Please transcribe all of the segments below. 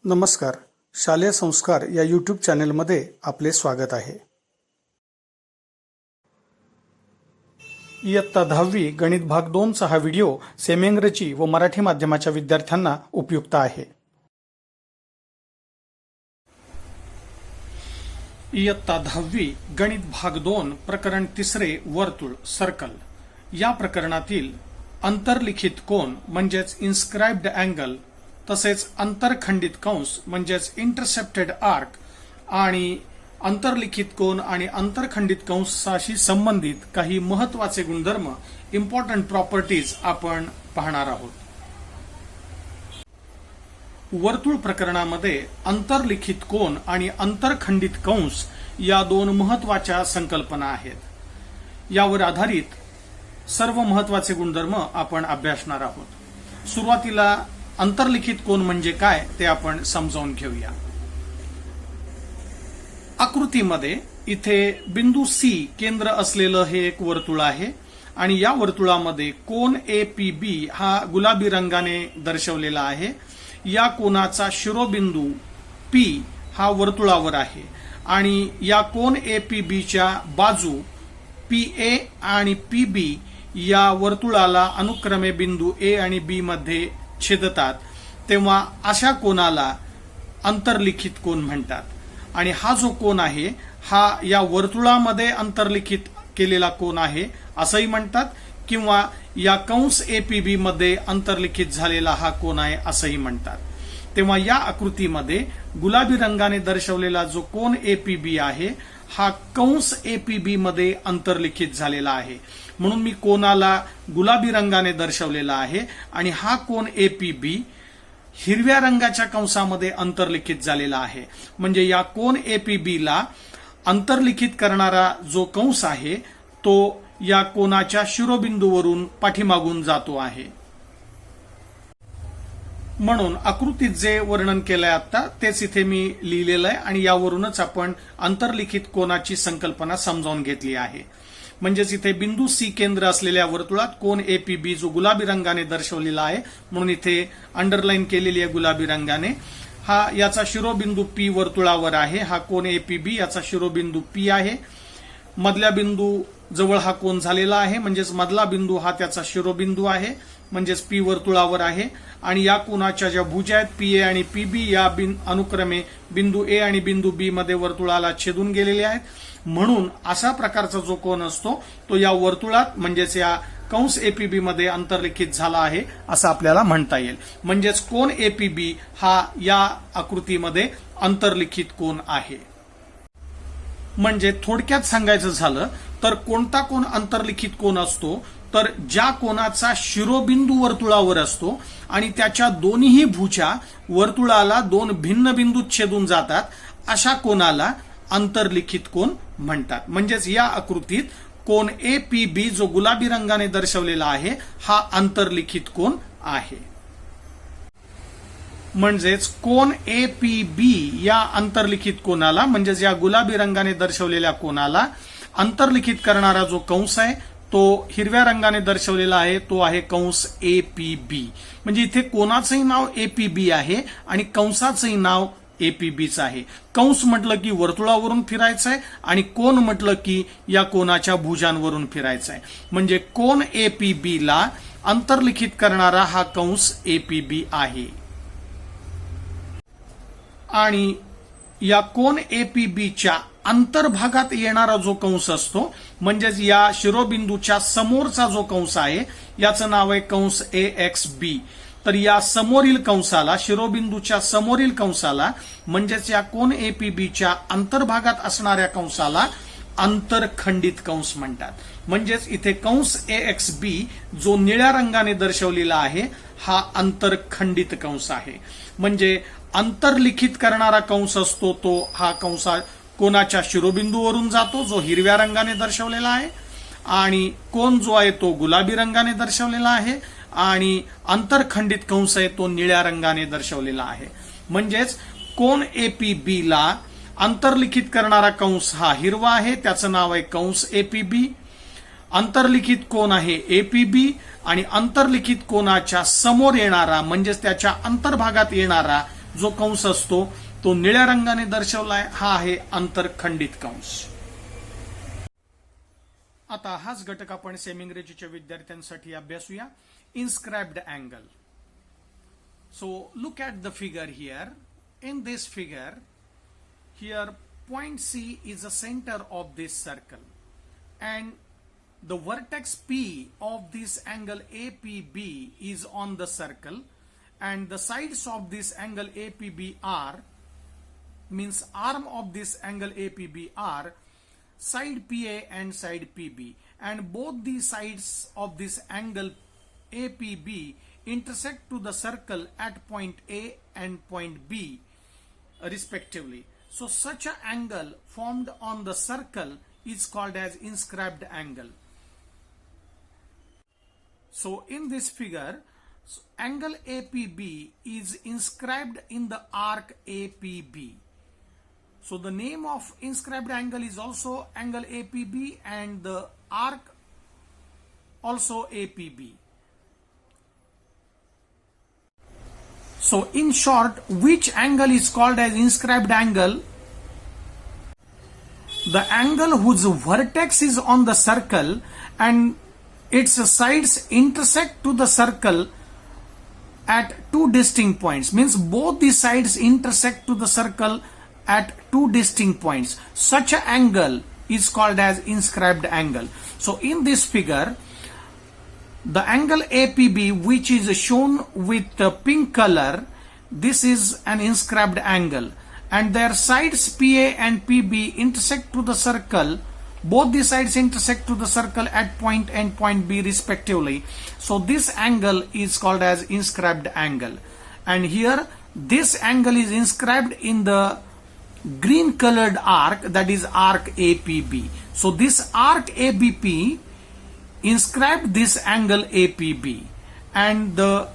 नमस्कार. शालेय संस्कार या यूट्यूब चॅनेलमध्ये आपले स्वागत आहे. इयत्ता 10वी गणित भाग 2चा हा व्हिडिओ सेमी इंग्रजी व मराठी माध्यमाच्या विद्यार्थ्यांना उपयुक्त आहे. इयत्ता 10वी गणित भाग 2 प्रकरण 3 वर्तुळ सर्कल या प्रकरणातील अंतर्लिखित कोन म्हणजेच इन्स्क्राइब्ड अँगल तसेच अंतरखंडित कंस म्हणजेच इंटरसेप्टेड आर्क आणि अंतर्लिखित कोन आणि अंतरखंडित कंसाशी संबंधित काही महत्त्वाचे गुणधर्म इम्पॉर्टंट प्रॉपर्टीज आपण पाहणार आहोत. वर्तुळ प्रकरणामध्ये अंतर्लिखित कोन आणि अंतरखंडित कंस या दोन महत्त्वाच्या संकल्पना आहेत. यावर आधारित सर्व महत्त्वाचे गुणधर्म आपण अभ्यासणार आहोत. सुरुवातीला अंतर्लिखित कोन म्हणजे काय ते आपण समजावून घेऊया. आकृतीमध्ये इथे बिंदू सी केंद्र असलेलं हे एक वर्तुळ आहे आणि या वर्तुळामध्ये कोन APB हा गुलाबी रंगाने दर्शवलेला आहे. या कोनाचा शिरोबिंदू P हा वर्तुळावर आहे आणि या कोन APBच्या बाजू PA आणि PB या वर्तुळाला अनुक्रमे बिंदू A आणि B मध्ये छेदतात, तेव्हा अशा कोनाला अंतर्लिखित कोन म्हणतात. आणि हा जो कोन आहे हा या वर्तुळामध्ये अंतर्लिखित केलेला कोन आहे असंही म्हणतात किंवा या कंस APB मध्ये अंतर्लिखित झालेला हा कोन आहे असंही म्हणतात. तेव्हा या आकृतीमध्ये गुलाबी रंगाने दर्शवलेला जो कोन APB आहे हा कंस APB मध्ये अंतर्लिखित झालेला आहे, म्हणून मी कोनाला गुलाबी रंगाने दर्शवलेला आहे आणि हा कोन APB हिरव्या रंगाच्या कंसामध्ये अंतर्लिखित झालेला आहे. म्हणजे या कोन APB ला अंतर्लिखित करणारा जो कंस आहे तो या कोनाच्या शिरोबिंदूवरून पाठीमागून जातो आहे. म्हणून आकृतीत जे वर्णन केलंय आता तेच इथे मी लिहिलेलं आहे आणि यावरूनच आपण अंतर्लिखित कोनाची संकल्पना समजावून घेतली आहे. म्हणजेच इथे बिंदू सी केंद्र असलेल्या वर्तुळात कोन APB जो गुलाबी रंगाने दर्शवलेला आहे, म्हणून इथे अंडरलाईन केलेली आहे गुलाबी रंगाने. हा याचा शिरोबिंदू P वर्तुळावर आहे. हा कोन APB याचा शिरोबिंदू P आहे. मधल्या बिंदू जवळ हा कोन झालेला आहे, म्हणजेच मधला बिंदू हा त्याचा शिरोबिंदू आहे, म्हणजेच P वर्तुळावर आहे. आणि या कोनाच्या ज्या भुजा आहेत PA आणि PB या अनुक्रमे बिंदू A आणि बिंदू B मध्ये वर्तुळाला छेदून गेलेले आहेत. म्हणून अशा प्रकारचा जो कोन असतो तो या वर्तुळात म्हणजेच या कंस APB मध्ये अंतर्लिखित झाला आहे असं आपल्याला म्हणता येईल. म्हणजेच कोन APB हा या आकृतीमध्ये अंतर्लिखित कोन आहे. म्हणजे थोडक्यात सांगायचं झालं तर कोणता कोन अंतर्लिखित कोन असतो तर ज्या कोनाचा शिरोबिंदू वर्तुळावर असतो आणि त्याच्या दोन्ही भुजा वर्तुळाला दोन भिन्न बिंदूत छेदून जातात अशा कोनाला अंतर्लिखित कोन म्हणतात. म्हणजेच या आकृतीत कोन APB जो गुलाबी रंगाने दर्शवलेला आहे हा अंतर्लिखित कोन आहे. म्हणजेच कोन APB या अंतर्लिखित कोनाला म्हणजेच या गुलाबी रंगाने दर्शवलेल्या कोनाला अंतर्लिखित करणारा जो कंस आहे तो हिरव्या रंगाने दर्शवलेला आहे, तो आहे कंस APB. म्हणजे इथे कोनाचंही नाव APB आहे आणि कंसाचंही नाव APBच आहे. कंस म्हटलं की वर्तुळावरून फिरायचं आहे आणि कोन म्हटलं की या कोनाच्या भुजांवरून फिरायचं आहे. म्हणजे कोन APB ला अंतर्लिखित करणारा हा कंस APB आहे. आणि या कोन APBच्या अंतर्भागात येणारा जो कंस असतो म्हणजेच या शिरोबिंदूच्या समोरचा जो कंस आहे याचं नाव आहे कंस AXB. तर या समोरील कंसाला शिरोबिंदूच्या समोरील कंसाला म्हणजेच या कोन APBच्या अंतर्भागात असणाऱ्या कंसाला अंतरखंडित कंस म्हणतात. म्हणजेच इथे कंस AXB जो निळ्या रंगाने दर्शवलेला आहे हा अंतरखंडित कंस आहे. म्हणजे अंतर्लिखित करणारा कंस असतो तो हा कंसा कोनाच्या शिरोबिंदूवरून जातो जो हिरव्या रंगाने दर्शवलेला आहे आणि कोन जो आहे तो गुलाबी रंगाने दर्शवलेला आहे आणि अंतरखंडित कंस आहे तो निळ्या रंगाने दर्शवलेला आहे. म्हणजेच कोन APB ला अंतर्लिखित करणारा कंस हा हिरवा आहे, त्याचं नाव आहे कंस APB. अंतर्लिखित कोन आहे APB आणि अंतर्लिखित कोनाच्या समोर येणारा म्हणजेच त्याच्या अंतर्भागात येणारा जो कंस असतो तो निळ्या रंगाने दर्शवलाय, हा आहे अंतरखंडित कंस. आता हाच घटक आपण सेमी इंग्रजीच्या विद्यार्थ्यांसाठी अभ्यासूया. Inscribed angle. So look at the figure here. In this figure, here point C is the center of this circle, and the vertex P of this angle APB is on the circle, and the sides of this angle APB are, means arm of this angle APB are side PA and side PB, and both the sides of this angle APB intersect to the circle at point A and point B respectively. So such an angle formed on the circle is called as inscribed angle. So in this figure, angle APB is inscribed in the arc APB. So the name of inscribed angle is also angle APB, and the arc also APB. So in short, which angle is called as inscribed angle? The angle whose vertex is on the circle and its sides intersect to the circle at two distinct points. Means both the sides intersect to the circle at two distinct points. Such an angle is called as inscribed angle. So in this figure, the angle APB, which is shown with the pink color, this is an inscribed angle, and their sides PA and PB intersect to the circle. Both the sides intersect to the circle at point A and point B respectively. So this angle is called as inscribed angle. And here this angle is inscribed in the green colored arc, that is arc APB. So this arc ABP inscribed this angle APB, and the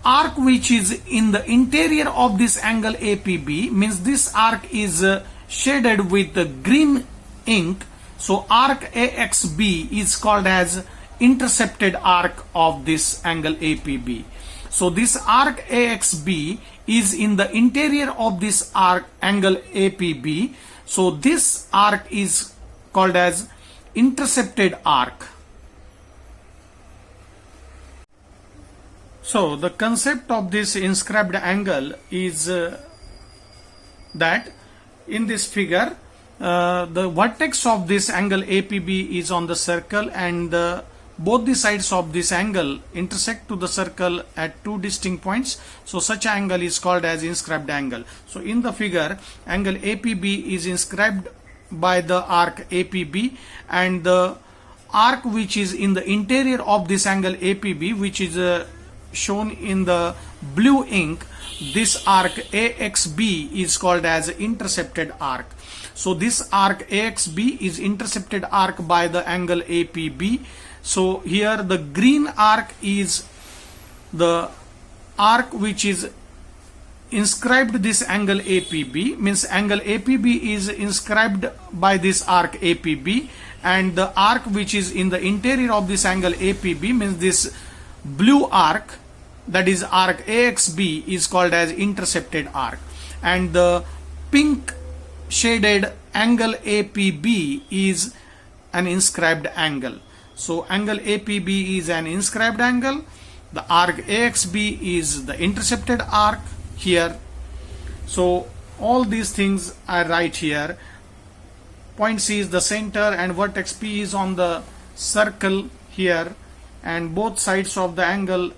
arc which is in the interior of this angle APB, means this arc is shaded with the green ink. So arc AXB is called as intercepted arc of this angle APB. So this arc AXB is in the interior of this arc angle APB. So this arc is called as intercepted arc. So the concept of this inscribed angle is that in this figure, the vertex of this angle APB is on the circle, and both the sides of this angle intersect to the circle at two distinct points. So such angle is called as inscribed angle. So in the figure, angle APB is inscribed by the arc APB, and the arc which is in the interior of this angle APB, which is shown in the blue ink, this arc AXB is called as intercepted arc. So this arc AXB is intercepted arc by the angle APB. So here the green arc is the arc which is inscribed this angle APB, means angle APB is inscribed by this arc APB, and the arc which is in the interior of this angle APB, means this blue arc, that is arc AXB, is called as intercepted arc, and the pink shaded angle APB is an inscribed angle. So angle APB is an inscribed angle, the arc AXB is the intercepted arc here. So all these things I write here. Point C is the center and vertex P is on the circle here, and both sides of the angle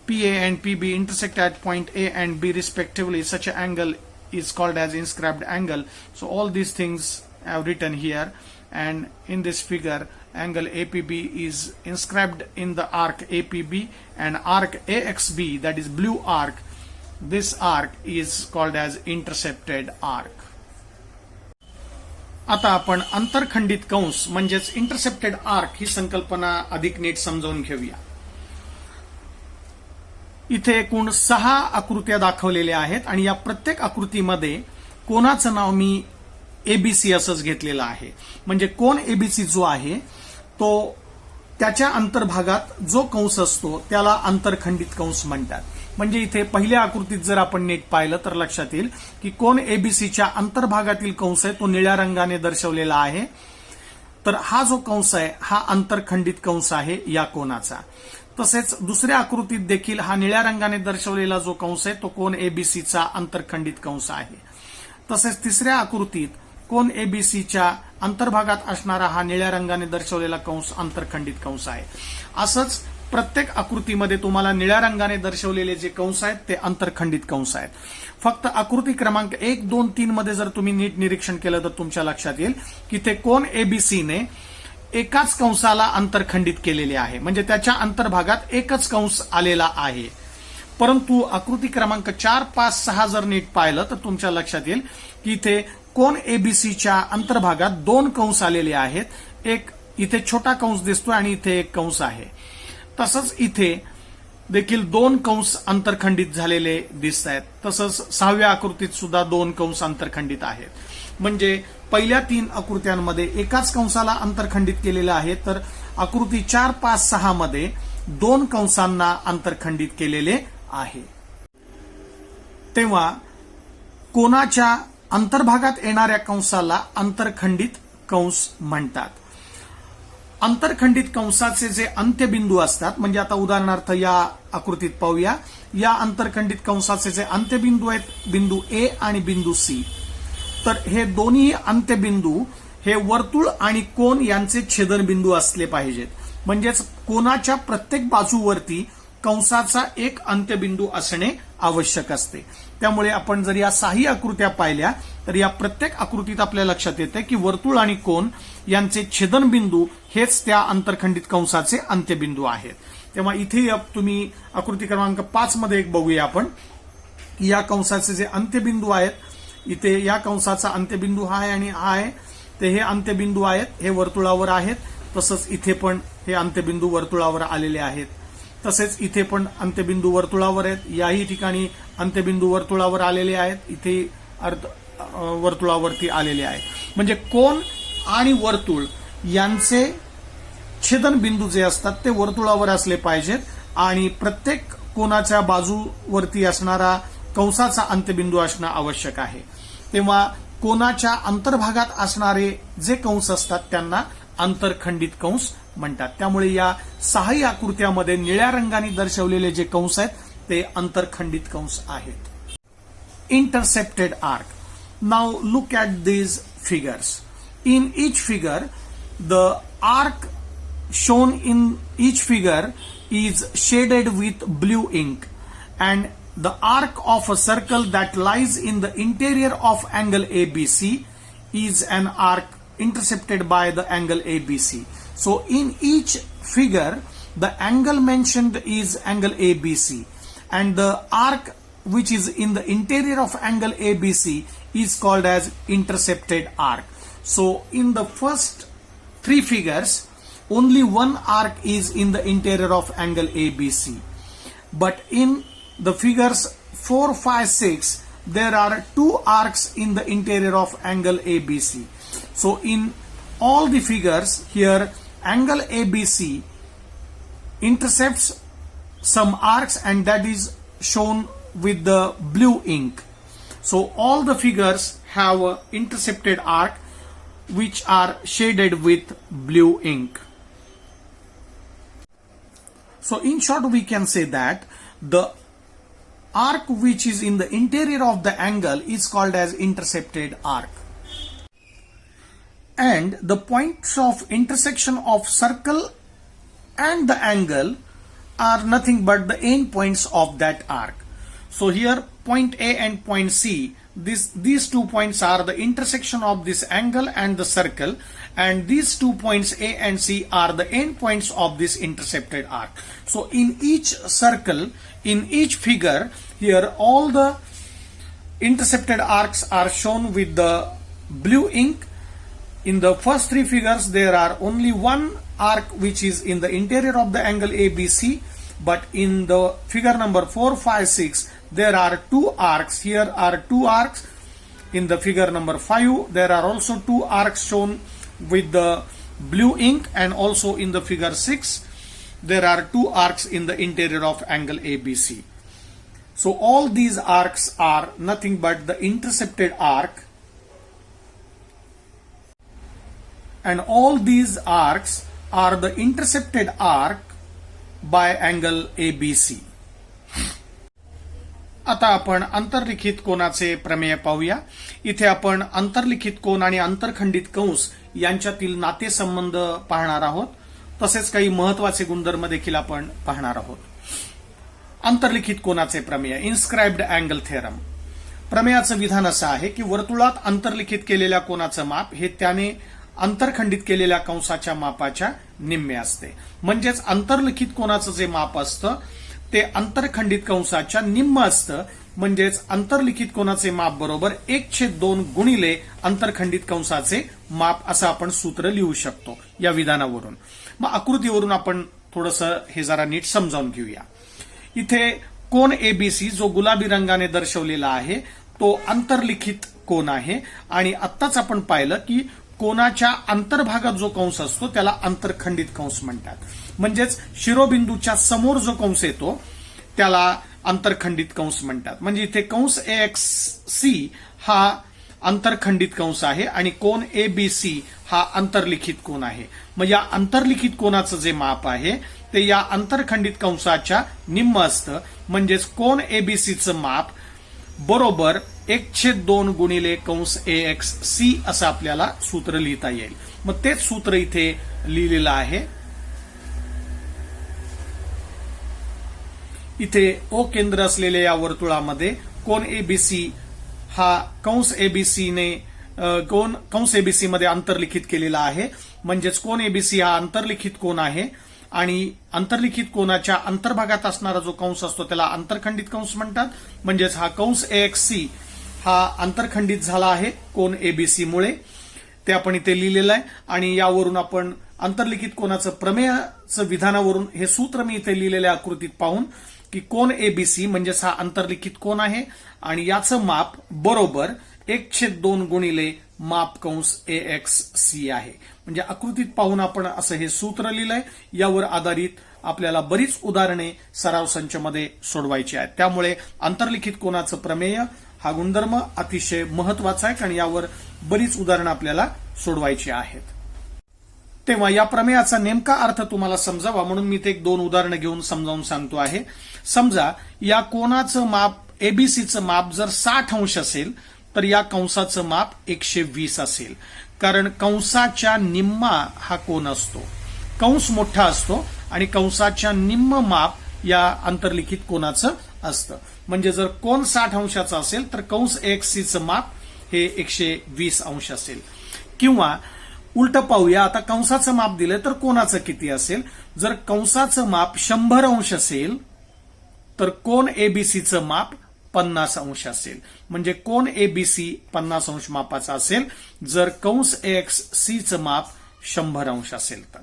PA and PB intersect at point A and B respectively. Such an angle is called as inscribed angle. So all these things I have written here, and in this figure angle APB is inscribed in the arc APB, and arc AXB, that is blue arc, this arc is called as intercepted arc. आता आपण अंतरखंडित कंस म्हणजेच intercepted arc ही संकल्पना अधिक नीट समजावून घेऊया. इथे एकूण 6 आकृत्या दाखवलेल्या आहेत, आणि या प्रत्येक आकृतीमध्ये कोणाचं नाव मी एबीसी असंच घेतलेलं आहे. म्हणजे कोण एबीसी जो आहे तो त्याच्या अंतर्भागात जो कंस असतो त्याला अंतरखंडित कंस म्हणतात. म्हणजे इथे पहिल्या आकृतीत जर आपण नीट पाहिलं तर लक्षात येईल की कोन एबीसीच्या अंतर्भागातील कंस आहे तो निळ्या रंगाने दर्शवलेला आहे. तर हा जो कंस आहे हा आंतरखंडित कंस आहे या कोनाचा. तसेच दुसऱ्या आकृतीत देखील हा निळ्या रंगाने दर्शवलेला जो कंस आहे तो कोन एबीसीचा आंतरखंडित कंस आहे. तसेच तिसऱ्या आकृतीत कोन एबीसीच्या अंतर्भागात असणारा हा निळ्या रंगाने दर्शवलेला कंस आंतरखंडित कंस आहे. असंच प्रत्येक आकृतीमध्ये तुम्हाला निळ्या रंगाने दर्शवलेले जे कंस आहेत ते आंतरखंडित कंस आहेत. फक्त आकृती क्रमांक 1, 2, 3 मध्ये जर तुम्ही नीट निरीक्षण केलं तर तुमच्या लक्षात येईल की ते कोन एबीसीने एकाच कंसाला आंतरखंडित केलेले आहे, म्हणजे त्याच्या अंतर्भागात एकच कंस आलेला आहे. परंतु आकृती क्रमांक 4, 5, 6 जर नीट पाहिलं तर तुमच्या लक्षात येईल की इथे कोन एबीसीच्या अंतर्भागात 2 कंस आलेले आहेत. एक इथे छोटा कंस दिसतोय आणि इथे एक कंस आहे. तसंच इथे देखील 2 कंस आंतरखंडित झालेले दिसत आहेत. तसंच 6व्या आकृतीत सुद्धा 2 कंस आंतरखंडित आहेत. म्हणजे पहिल्या 3 आकृत्यांमध्ये एकाच कंसाला आंतरखंडित केलेलं आहे, तर आकृती 4, 5, 6 मध्ये 2 कंसांना आंतरखंडित केलेले आहे. तेव्हा कोनाच्या अंतर्भागात येणाऱ्या कंसाला आंतरखंडित कंस म्हणतात. आंतरखंडित कंसाचे जे अंत्यबिंदू असतात, म्हणजे आता उदाहरणार्थ या आकृतीत पाहूया, या आंतरखंडित कंसाचे जे अंत्यबिंदू आहेत बिंदू ए आणि बिंदू सी, तर हे दोन्ही अंत्यबिंदू हे वर्तुळ आणि कोन यांचे छेदनबिंदू असले पाहिजेत. म्हणजेच कोनाच्या प्रत्येक बाजूवरती कंसाचा एक अंत्यबिंदू असणे आवश्यक असते. त्यामुळे आपण जर या 6 आकृत्या पाहिल्या तर या प्रत्येक आकृतीत आपल्या लक्षात येते की वर्तुळ आणि कोन यांचे छेदनबिंदू हेच त्या आंतरखंडित कंसाचे अंत्यबिंदू आहेत. तेव्हा इथे तुम्ही आकृती क्रमांक 5 मध्ये एक बघूया आपण. या कंसाचे जे अंत्यबिंदू आहेत, इथे या कंसाचा अंत्यबिंदू हा आहे आणि हा आहे, ते हे अंत्यबिंदू आहेत, हे वर्तुळावर आहेत. तसंच इथे पण हे अंत्यबिंदू वर्तुळावर आलेले आहेत. तसेच इथे पण अंत्यबिंदू वर्तुळावर आहेत. याही ठिकाणी अंत्यबिंदू वर्तुळावर आलेले आहेत, इथे वर्तुळावरती आलेले आहेत. म्हणजे कोन आणि वर्तुळ यांचे छेदनबिंदू जे असतात ते वर्तुळावर असले पाहिजेत आणि प्रत्येक कोनाच्या बाजूवरती असणारा कंसाचा अंत्यबिंदू असणं आवश्यक आहे. तेव्हा कोनाच्या अंतर्भागात असणारे जे कंस असतात त्यांना आंतरखंडित कंस म्हणतात. त्यामुळे या 6 आकृत्यामध्ये निळ्या रंगाने दर्शवलेले जे कंस आहेत ते आंतरखंडित कंस आहेत. Intercepted arc. Now look at these figures. In each figure, the arc shown in each figure is shaded with blue ink, and the arc of a circle that lies in the interior of angle ABC is an arc intercepted by the angle ABC. So in each figure, the angle mentioned is angle ABC, and the arc which is in the interior of angle ABC is called as intercepted arc. So in the first 3 figures, only one arc is in the interior of angle ABC. But in the figures 4, 5, 6, there are 2 arcs in the interior of angle ABC. So in all the figures here, angle ABC intercepts some arcs and that is shown with the blue ink. So all the figures have an intercepted arc which are shaded with blue ink. So in short we can say that the arc which is in the interior of the angle is called as intercepted arc. And the points of intersection of circle and the angle are nothing but the end points of that arc. So here point A and point C, these 2 points are the intersection of this angle and the circle, and these 2 points A and C are the end points of this intercepted arc. So in each circle, in each figure, here all the intercepted arcs are shown with the blue ink. In the first 3 figures, there are only one arc which is in the interior of the angle ABC, but in the figure number 4, 5, 6, there are 2 arcs. Here are 2 arcs. In the figure number 5, there are also 2 arcs shown with the blue ink, and also in the figure 6, there are 2 arcs in the interior of angle ABC. So all these arcs are nothing but the intercepted arc, and all these arcs are the intercepted arc by angle ABC. आता आपण अंतर्लिखित कोनाचे प्रमेय पाहूया. इथे आपण अंतर्लिखित कोन आणि आंतरखंडित कंस यांच्यातील नातेसंबंध पाहणार आहोत. तसेच काही महत्वाचे गुणधर्म देखील आपण पाहणार आहोत. अंतर्लिखित कोनाचे प्रमेय, इन्स्क्राइब्ड अँगल थेरम. प्रमेयाचं विधान असं आहे की वर्तुळात अंतर्लिखित केलेल्या कोनाचं माप हे त्याने अंतरखंडित केलेल्या कंसाच्या मापाच्या निम्मे असते. म्हणजेच अंतर्लिखित कोनाचं जे माप असतं ते अंतरखंडित कंसाच्या निम्म असतं. म्हणजेच अंतर्लिखित कोनाचे माप बरोबर 1/2 गुणिले अंतरखंडित कंसाचे माप असं आपण सूत्र लिहू शकतो या विधानावरून. मग आकृतीवरून आपण थोडंसं हे जरा नीट समजावून घेऊया. इथे कोन एबीसी जो गुलाबी रंगाने दर्शवलेला आहे तो अंतर्लिखित कोन आहे. आणि आत्ताच आपण पाहिलं की कोनाच्या अंतर्भागात जो कंस असतो त्याला अंतरखंडित कंस म्हणतात. म्हणजेच शिरोबिंदूच्या समोर जो कंस येतो त्याला अंतरखंडित कंस म्हणतात. म्हणजे इथे कंस AXC हा अंतरखंडित कंस आहे आणि कोन ABC हा अंतर्लिखित कोन आहे. मग या अंतर्लिखित कोनाचं जे माप आहे ते या अंतरखंडित कंसाच्या निम्म असतं. म्हणजेच कोन ABCचं माप बरोबर 1/2 गुणिले कंस AXC असं आपल्याला सूत्र लिहिता येईल. मग तेच सूत्र इथे लिहिलेलं आहे. इथे O केंद्र असलेल्या या वर्तुळामध्ये कोन ABC हा कंस ABC मध्ये अंतर्लिखित केलेला आहे. म्हणजेच कोन ABC हा अंतर्लिखित कोन आहे आणि अंतर्लिखित कोनाच्या अंतर्भागात असणारा जो कंस असतो त्याला अंतरखंडित कंस म्हणतात. म्हणजेच हा कंस AXC हा अंतरखंडित झाला आहे कोन ABC मुळे. ते आपण इथे लिहिलेलं आहे. आणि यावरून आपण अंतर्लिखित कोनाचं प्रमेयाचं विधानावरून हे सूत्र मी इथे लिहिलेल्या आकृतीत पाहून की कोन ABC म्हणजेच हा अंतर्लिखित कोन आहे आणि याचं माप बरोबर 1/2 गुणिले माप कंस AXC आहे. म्हणजे आकृतीत पाहून आपण असं हे सूत्र लिहिलंय. यावर आधारित आपल्याला बरीच उदाहरणे सराव संचमध्ये सोडवायची आहेत. त्यामुळे अंतर्लिखित कोनाचं प्रमेय हा गुणधर्म अतिशय महत्वाचा आहे कारण यावर बरीच उदाहरणं आपल्याला सोडवायची आहेत. तेव्हा या प्रमेयाचा नेमका अर्थ तुम्हाला समजावा म्हणून मी ते 2 उदाहरणं घेऊन समजावून सांगतो आहे. समजा या कोनाचं माप ABCचं माप जर 60 अंश असेल तर या कंसाचं माप 120 असेल. कारण कंसाच्या निम्मा हा कोन असतो. कंस मोठा असतो आणि कंसाच्या निम्म माप या अंतर्लिखित कोनाचं असतं. म्हणजे जर कोन 60 अंशाचा असेल तर कंस AXCचं माप हे 120 अंश असेल. किंवा उलट पाहूया, आता कंसाचं माप दिलं तर कोनाचं किती असेल. जर कंसाचं माप 100 अंश असेल तर कोन ABCचं माप 50 अंश असेल. म्हणजे कोन ABC 50 अंश मापाचा असेल जर कंस AXCचं माप 100 अंश असेल तर.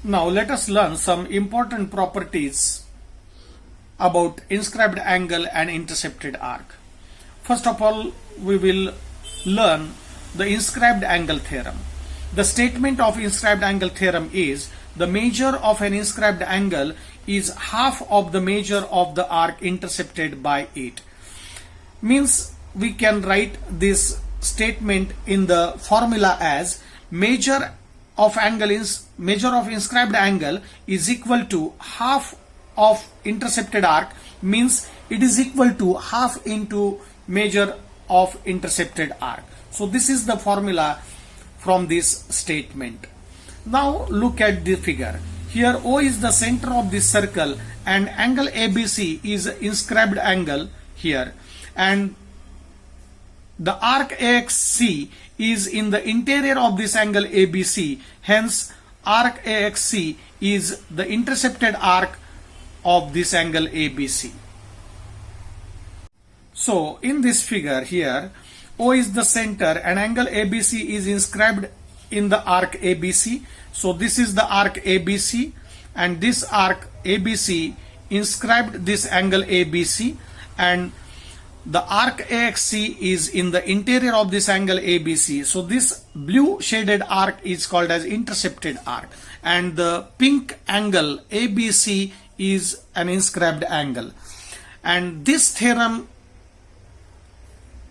Now let us learn some important properties about inscribed angle and intercepted arc. First of all, we will learn the inscribed angle theorem. The statement of inscribed angle theorem is the measure of an inscribed angle is half of the measure of the arc intercepted by it. Means we can write this statement in the formula as measure of inscribed angle is equal to half of intercepted arc, means it is equal to half into measure of intercepted arc. So this is the formula from this statement. Now look at the figure. Here O is the center of this circle and angle ABC is inscribed angle here, and the arc AXC is in the interior of this angle ABC. Hence arc AXC is the intercepted arc of this angle ABC. So in this figure here, O is the center and angle ABC is inscribed in the arc ABC. So this is the arc ABC and this arc ABC inscribed this angle ABC, and the arc AXC is in the interior of this angle ABC. So this blue shaded arc is called as intercepted arc, and the pink angle ABC is an inscribed angle. And this theorem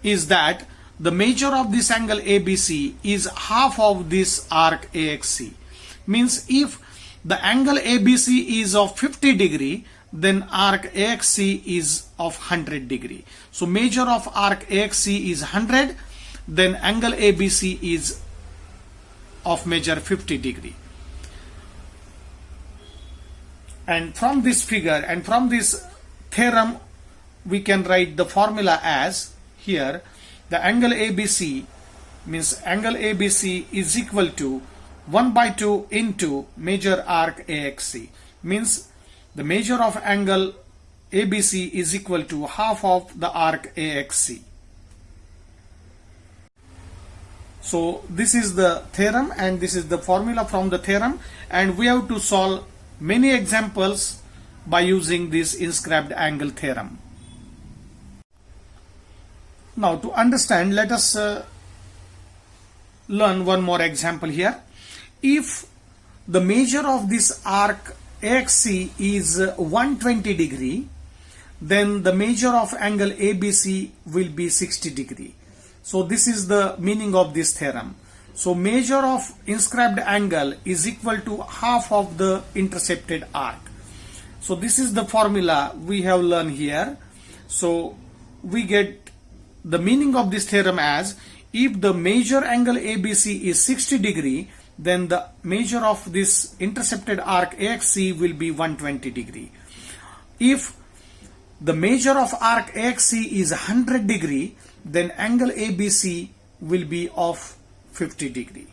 is that the measure of this angle ABC is half of this arc AXC. Means if the angle ABC is of 50 degree, then arc AXC is of 100 degree. So measure of arc AXC is 100, then angle ABC is of measure 50 degree. And from this figure and from this theorem, we can write the formula as here. The angle ABC means angle ABC is equal to 1/2 into measure arc AXC. Means the measure of angle ABC is equal to half of the arc AXC. So this is the theorem and this is the formula from the theorem, and we have to solve many examples by using this inscribed angle theorem. Now to understand, let us learn one more example here. If the measure of this arc AXC is 120 degree, then the measure of angle ABC will be 60 degree. So this is the meaning of this theorem. So measure of inscribed angle is equal to half of the intercepted arc. So this is the formula we have learned here. So we get the meaning of this theorem as, if the measure angle ABC is 60 degree, then the measure of this intercepted arc AXC will be 120 degree. If the measure of arc AXC is 100 degree, then angle ABC will be of 50 degree.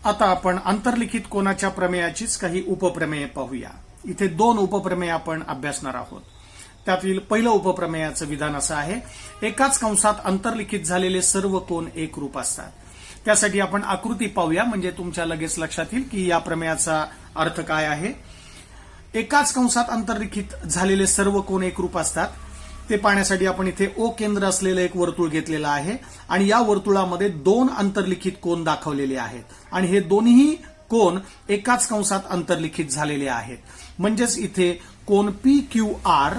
आता आपण अंतर्लिखित कोनाच्या प्रमेयाचीच काही उपप्रमेय पाहूया. इथे दोन उपप्रमेय आपण अभ्यासणार आहोत. त्यातील पहिलं उपप्रमेयाचं विधान असं आहे, एकाच कंसात अंतर्लिखित झालेले सर्व कोन एकरूप असतात. त्यासाठी आपण आकृती पाहूया, म्हणजे तुमच्या लगेच लक्षात येईल की या प्रमेयाचा अर्थ काय आहे. एकाच कंसात अंतर्लिखित झालेले सर्व कोन एकरूप असतात ते पाहण्यासाठी आपण इथे ओ केंद्र असलेलं एक वर्तुळ घेतलेलं आहे आणि या वर्तुळामध्ये दोन अंतर्लिखित कोन दाखवलेले आहेत आणि हे दोन्ही कोन एकाच कंसात अंतर्लिखित झालेले आहेत. म्हणजेच इथे कोन PQR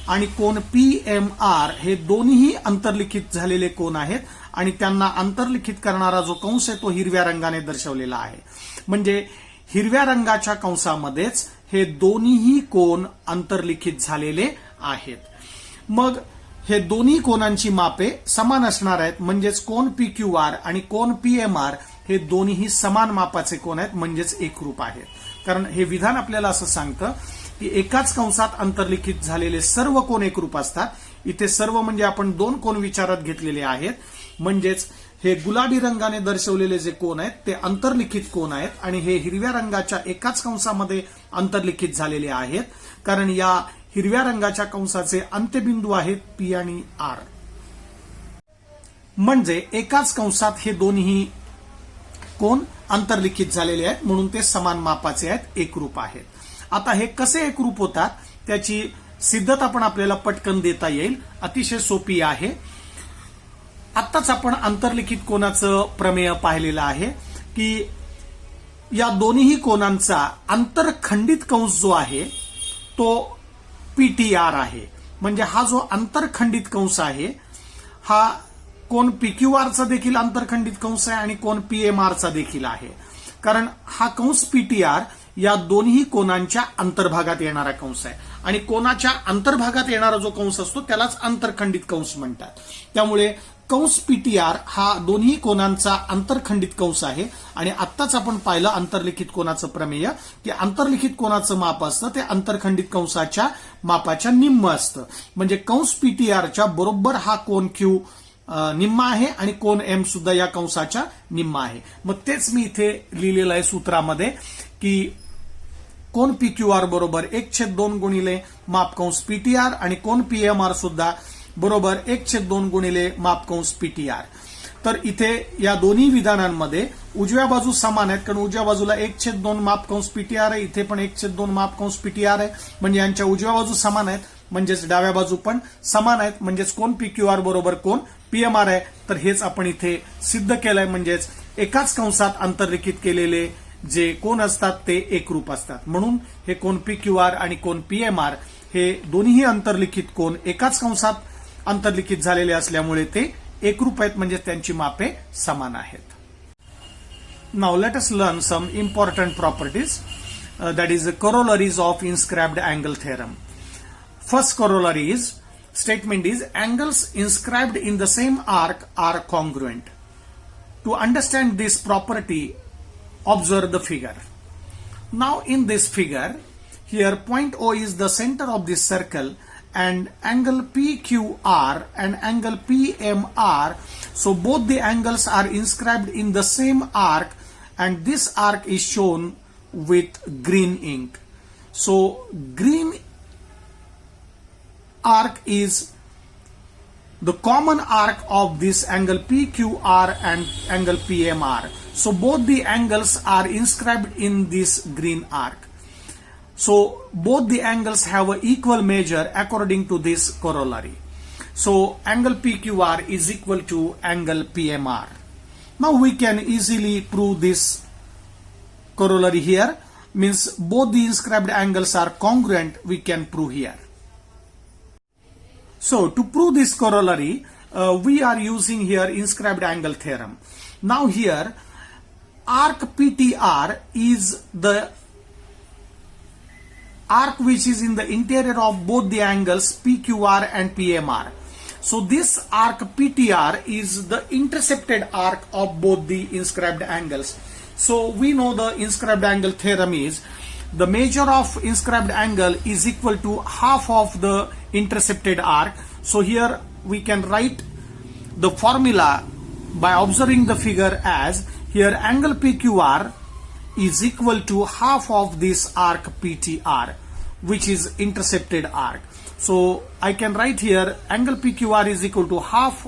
आणि कोन PMR हे दोन्ही अंतर्लिखित झालेले कोन आहेत आणि त्यांना अंतर्लिखित करणारा जो कंस आहे तो हिरव्या रंगाने दर्शवलेला आहे. म्हणजे हिरव्या रंगाच्या कंसामध्येच हे दोन्ही कोन अंतर्लिखित झालेले आहेत. मग हे दोन्ही कोनांची मापे समान असणार आहेत. म्हणजेच कोन PQR आणि कोन PMR हे दोन्ही समान मापाचे कोन आहेत, म्हणजेच एकरूप आहेत. कारण हे विधान आपल्याला असं सांगतं की एकाच कंसात अंतर्लिखित झालेले सर्व कोन एकरूप असतात. इथे सर्व म्हणजे आपण दोन कोन विचारात घेतलेले आहेत. म्हणजेच हे गुलाबी रंगाने दर्शवलेले जे कोन आहेत ते अंतर्लिखित कोन आहेत आणि हे हिरव्या रंगाच्या एकाच कंसामध्ये अंतर्लिखित झालेले आहेत. कारण या हिरव्या रंगाच्या कंसाचे अंत्यबिंदू आहेत P आणि R. म्हणजे एकाच कंसात हे दोन्ही कोन अंतर्लिखित झालेले आहेत, म्हणून ते समान मापाचे आहेत, एकरूप आहेत. आता हे कसे एकरूप होतात त्याची सिद्धता पण आपल्याला पटकन देता येईल. अतिशय सोपी आहे. आत्ताच आपण अंतर्लिखित कोनाचं प्रमेय पाहिलेलं आहे की या दोन्ही कोनांचा आंतरखंडित कंस जो आहे तो PTR आहे. म्हणजे हा जो आंतरखंडित कंस आहे हा कोन PQR चा देखील आंतरखंडित कंस आहे आणि कोन PMR चा देखील आहे. कारण हा कंस PTR या दोन्ही कोनांच्या अंतर्भागात येणारा कंस आहे आणि कोनाच्या अंतर्भागात येणारा जो कंस असतो त्यालाच आंतरखंडित कंस म्हणतात. त्यामुळे कंस PTR हा दोन्ही कोनांचा आंतरखंडित कंस आहे. आणि आत्ताच आपण पाहिलं अंतर्लिखित कोनाचं प्रमेय की अंतर्लिखित कोनाचं माप असतं ते आंतरखंडित कंसाच्या मापाच्या निम्म असतं. म्हणजे कंस PTR च्या बरोबर हा कोन Q निम्मा आहे आणि कोन M सुद्धा या कंसाच्या निम्मा आहे. मग तेच मी इथे लिहिलेलं आहे सूत्रामध्ये की कोन PQR बरोबर 1/2 गुणिले माप कंस PTR आणि कोन PMR सुद्धा बरोबर 1/2 गुणिले माप कंस PTR. तर इथे या दोन्ही विधानांमध्ये उजव्या बाजू समान आहेत, कारण उजव्या बाजूला 1/2 माप कंस PTR आहे, इथे पण 1/2 माप कंस PTR आहे. म्हणजे यांच्या उजव्या बाजू समान आहेत, म्हणजेच डाव्या बाजू पण समान आहेत. म्हणजेच कोन PQR बरोबर कोन PMR आहे. तर हेच आपण इथे सिद्ध केलंय. म्हणजेच एकाच कंसात अंतर्लिखित केलेले जे कोन असतात ते एकरूप असतात. म्हणून हे कोन PQR आणि कोन PMR हे दोन्हीही अंतर्लिखित कोन एकाच कंसात अंतर्लिखित झालेले असल्यामुळे ते एकरूप आहेत, म्हणजे त्यांची मापे समान आहेत. Now let us learn some important properties that is the corollaries of inscribed angle theorem. First corollary is, statement is, angles inscribed in the same arc are congruent. To understand this property, observe the figure. Now in this figure, here point O is the center of this circle and angle PQR and angle PMR, so both the angles are inscribed in the same arc and this arc is shown with green ink. So green arc is the common arc of this angle PQR and angle PMR. So both the angles are inscribed in this green arc. So both the angles have an equal measure according to this corollary. So angle PQR is equal to angle PMR. Now we can easily prove this corollary here, means both the inscribed angles are congruent, we can prove here. So to prove this corollary, we are using here inscribed angle theorem. Now here arc PTR is the arc which is in the interior of both the angles PQR and PMR. So this arc PTR is the intercepted arc of both the inscribed angles. So we know the inscribed angle theorem is the measure of inscribed angle is equal to half of the intercepted arc. So here we can write the formula by observing the figure as, here angle PQR is equal to half of this arc PTR, which is intercepted arc. So I can write here angle PQR is equal to half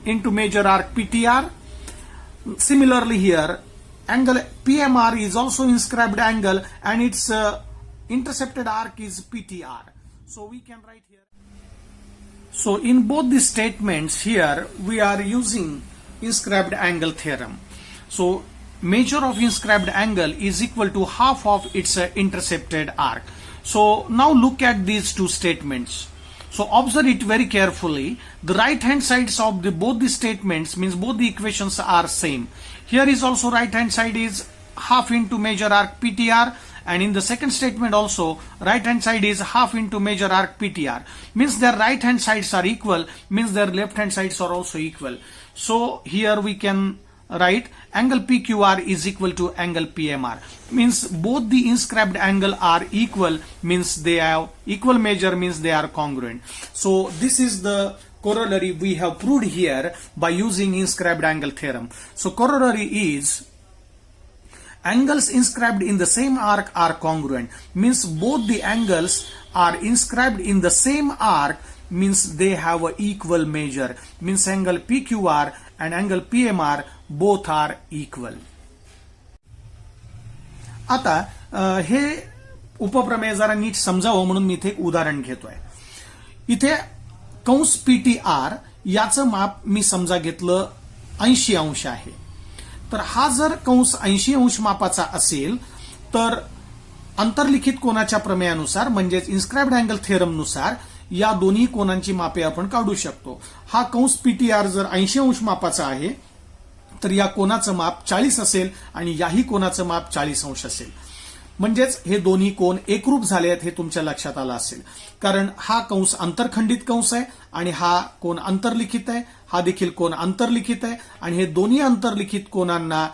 into major arc PTR. Similarly here angle PMR is also inscribed angle and its intercepted arc is PTR. So we can write here. So in both the statements here we are using inscribed angle theorem. So measure of inscribed angle is equal to half of its intercepted arc. So now look at these two statements. So observe it very carefully. The right hand sides of both the statements means both the equations are same. Here is also right hand side is half into major arc PTR, and in the second statement also right hand side is half into major arc PTR. Means their right hand sides are equal, means their left hand sides are also equal. So here we can write angle PQR is equal to angle PMR. Means both the inscribed angle are equal, means they have equal measure, means they are congruent. So this is the corollary we have proved here by using inscribed angle theorem. So corollary is angles inscribed in the same arc are congruent, means both the angles are inscribed in the same arc, means they have a equal measure, means angle PQR and angle PMR both are equal. आता हे उपप्रमेय जरा नीट समजावं म्हणून मी इथे एक उदाहरण घेतोय. इथे कंस PTR याचं माप मी समजा घेतलं 80 अंश आहे. तर हा जर कंस 80 अंश मापाचा असेल तर अंतर्लिखित कोनाच्या प्रमेयानुसार म्हणजेच इन्स्क्राइब्ड अँगल थेरम नुसार या दोन्ही कोनांची मापे आपण काढू शकतो. हा कंस PTR जर 80 अंश मापाचा आहे तर या कोनाचं माप 40 असेल आणि याही कोनाचं माप 40 अंश असेल. म्हणजेच हे दोन्ही कोन एकरूप झाले आहेत हे तुमच्या लक्षात आलं असेल. कारण हा कंस आंतरखंडित कंस आहे आणि हा कोन अंतर्लिखित आहे, हा देखील कोन अंतर्लिखित आहे आणि हे दोन्ही अंतर्लिखित कोनांना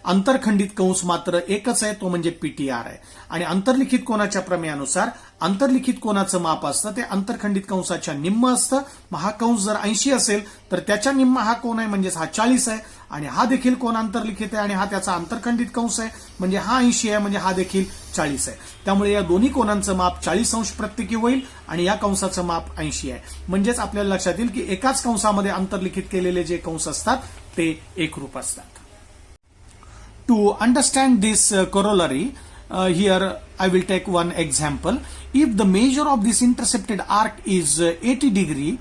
अंतरखंडित कंस मात्र एकच आहे, तो म्हणजे PTR आहे. आणि अंतर्लिखित कोनाच्या प्रमेयानुसार अंतर्लिखित कोनाचं माप असतं ते अंतरखंडित कंसाच्या निम्म असतं. मग हा कंस जर 80 असेल तर त्याच्या निम्म हा कोन आहे म्हणजेच हा 40 आहे आणि हा देखील कोन अंतर्लिखित आहे आणि हा त्याचा अंतरखंडित कंस आहे म्हणजे हा 80 आहे म्हणजे हा देखील 40 आहे. त्यामुळे या दोन्ही कोनांचं माप 40 अंश प्रत्येकी होईल आणि या कंसाचं माप 80 आहे. म्हणजेच आपल्याला लक्षात येईल की एकाच कंसामध्ये अंतर्लिखित केलेले जे कंस असतात ते एकरूप असतात. To understand this corollary, here I will take one example. If the measure of this intercepted arc is 80 degree,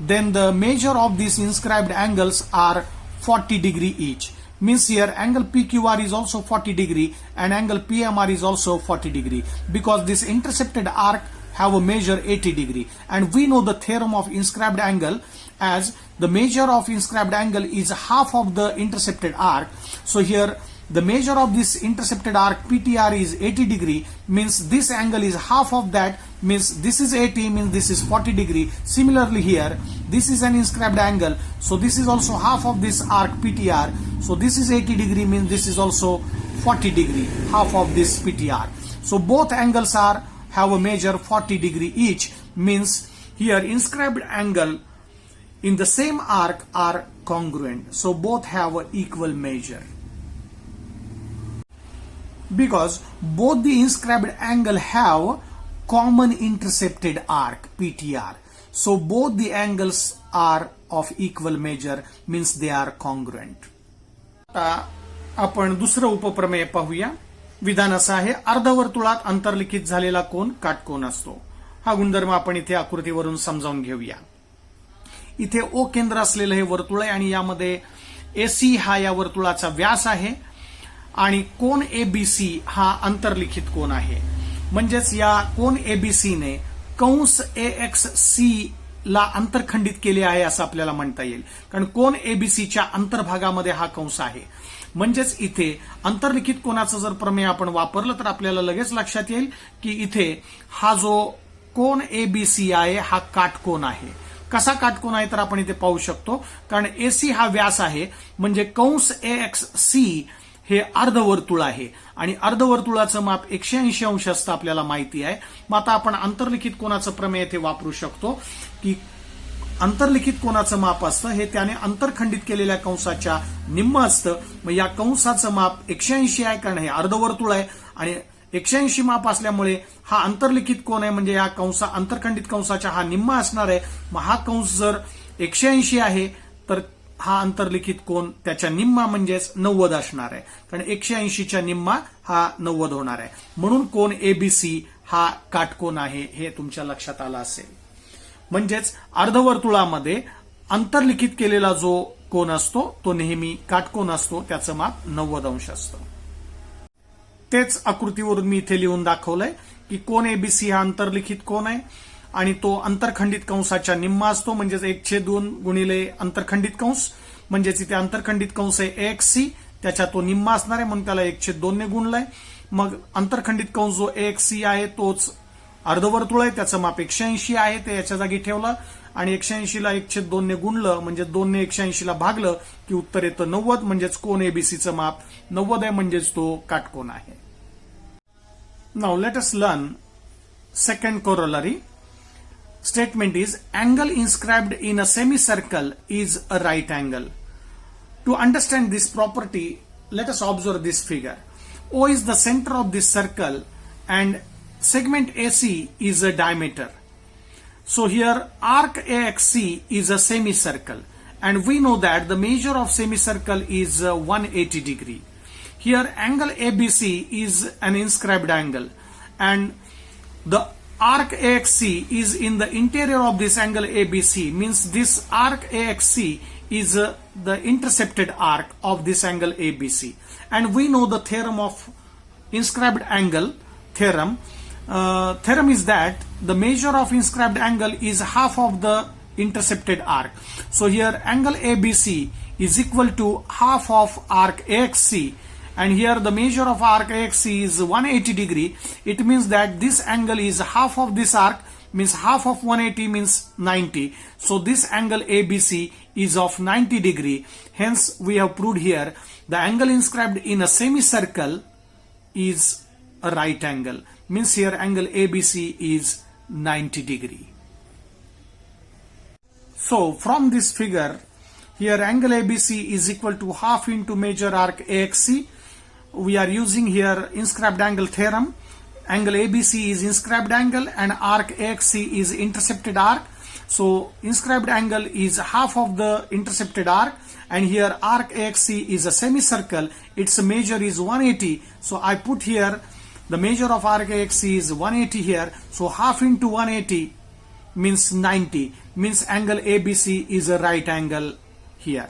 then the measure of these inscribed angles are 40 degree each. means here angle PQR is also 40 degree and angle PMR is also 40 degree because this intercepted arc have a measure 80 degree, and we know the theorem of inscribed angle as the measure of inscribed angle is half of the intercepted arc. So here the measure of this intercepted arc PTR is 80 degree, means this angle is half of that, means this is 80, means this is 40 degree. Similarly here, this is an inscribed angle, so this is also half of this arc PTR, so this is 80 degree, means this is also 40 degree, half of this PTR. So both angles have a measure 40 degree each, means here inscribed angle in the same arc are congruent, so both have an equal measure. Because both the inscribed angle have common intercepted arc PTR, so both the angles are of equal measure, means they are congruent. आता आपण दुसरं उपप्रमेय पाहूया. विधान असं आहे, अर्धवर्तुळात अंतर्लिखित झालेला कोन काटकोन असतो. हा गुणधर्म आपण इथे आकृतीवरून समजावून घेऊया. इथे ओ केंद्र असलेलं हे वर्तुळ आहे आणि यामध्ये एसी हा या वर्तुळाचा व्यास आहे आणि कोन एबीसी हा अंतर्लिखित कोन आहे. म्हणजेच या कोन एबीसी ने कंस AXC ला अंतरखंडित केले आहे असं आपल्याला म्हणता येईल, कारण कोन एबीसीच्या अंतर्भागामध्ये हा कंस आहे. म्हणजेच इथे अंतर्लिखित कोनाचं जर प्रमेय आपण वापरलं तर आपल्याला लगेच लक्षात येईल की इथे हा जो कोन एबीसी आहे हा काटकोन आहे. कसा काटकोन आहे तर आपण इथे पाहू शकतो, कारण एसी हा व्यास आहे, म्हणजे कंस AXC हे अर्धवर्तुळ आहे आणि अर्धवर्तुळाचं माप 180 अंश असतं आपल्याला माहिती आहे. मग आता आपण अंतर्लिखित कोनाचं प्रमेय इथे वापरू शकतो की अंतर्लिखित कोनाचं माप असतं हे त्याने अंतरखंडित केलेल्या कंसाच्या निम्म असतं. मग या कंसाचं माप 180 आहे, कारण हे अर्धवर्तुळ आहे आणि 180 माप असल्यामुळे हा अंतर्लिखित कोन आहे, म्हणजे या अंतरखंडित कंसाच्या हा निम्मा असणार आहे. मग हा कंस जर 180 आहे तर हा अंतर्लिखित कोन त्याच्या निम्मा म्हणजेच 90 असणार आहे, कारण 180च्या निम्मा हा 90 होणार आहे. म्हणून कोन एबीसी हा काटकोन आहे हे तुमच्या लक्षात आलं असेल. म्हणजेच अर्धवर्तुळामध्ये अंतर्लिखित केलेला जो कोन असतो तो नेहमी काटकोन असतो, त्याचं माप 90 अंश असतं. तेच आकृतीवरून मी इथे लिहून दाखवलंय की कोन एबीसी हा अंतर्लिखित कोन आहे आणि तो अंतरखंडित कंसाच्या निम्मा असतो, म्हणजेच 1/2 गुणिले अंतरखंडित कंस, म्हणजेच इथे अंतरखंडित कंस आहे AXC, त्याच्या तो निम्मा असणार आहे म्हणून त्याला 1/2 ने गुणलंय. मग अंतरखंडित कंस जो AXC आहे तोच अर्धवर्तुळ आहे, त्याचं माप 180 आहे, ते याच्या जागी ठेवलं आणि 180 ला 1/2 ने गुणलं, म्हणजे 2 ने 180 ला भागलं की उत्तर येतं 90, म्हणजेच कोन एबीसीचं माप 90 आहे, म्हणजेच तो काटकोन आहे. Now let us learn second corollary. Statement is angle inscribed in a semicircle is a right angle. To understand this property, let us observe this figure. O is the center of this circle and segment AC is a diameter. So here arc AXC is a semicircle and we know that the measure of semicircle is 180 degree. Here angle ABC is an inscribed angle and the arc AXC is in the interior of this angle ABC, means this arc AXC is the intercepted arc of this angle ABC. And we know the theorem of inscribed angle theorem. Theorem is that the measure of inscribed angle is half of the intercepted arc. So here angle ABC is equal to half of arc AXC. And here the measure of arc AXC is 180 degree. It means that this angle is half of this arc, means half of 180 means 90. So this angle ABC is of 90 degree. Hence we have proved here the angle inscribed in a semicircle is a right angle. Means here angle ABC is 90 degree. So from this figure, here angle ABC is equal to half into measure arc AXC. We are using here inscribed angle theorem. Angle ABC is inscribed angle and arc AXC is intercepted arc. So inscribed angle is half of the intercepted arc and here arc AXC is a semicircle. Its measure is 180. So I put here the measure of arc AXC is 180 here. So half into 180 means 90. Means angle ABC is a right angle here.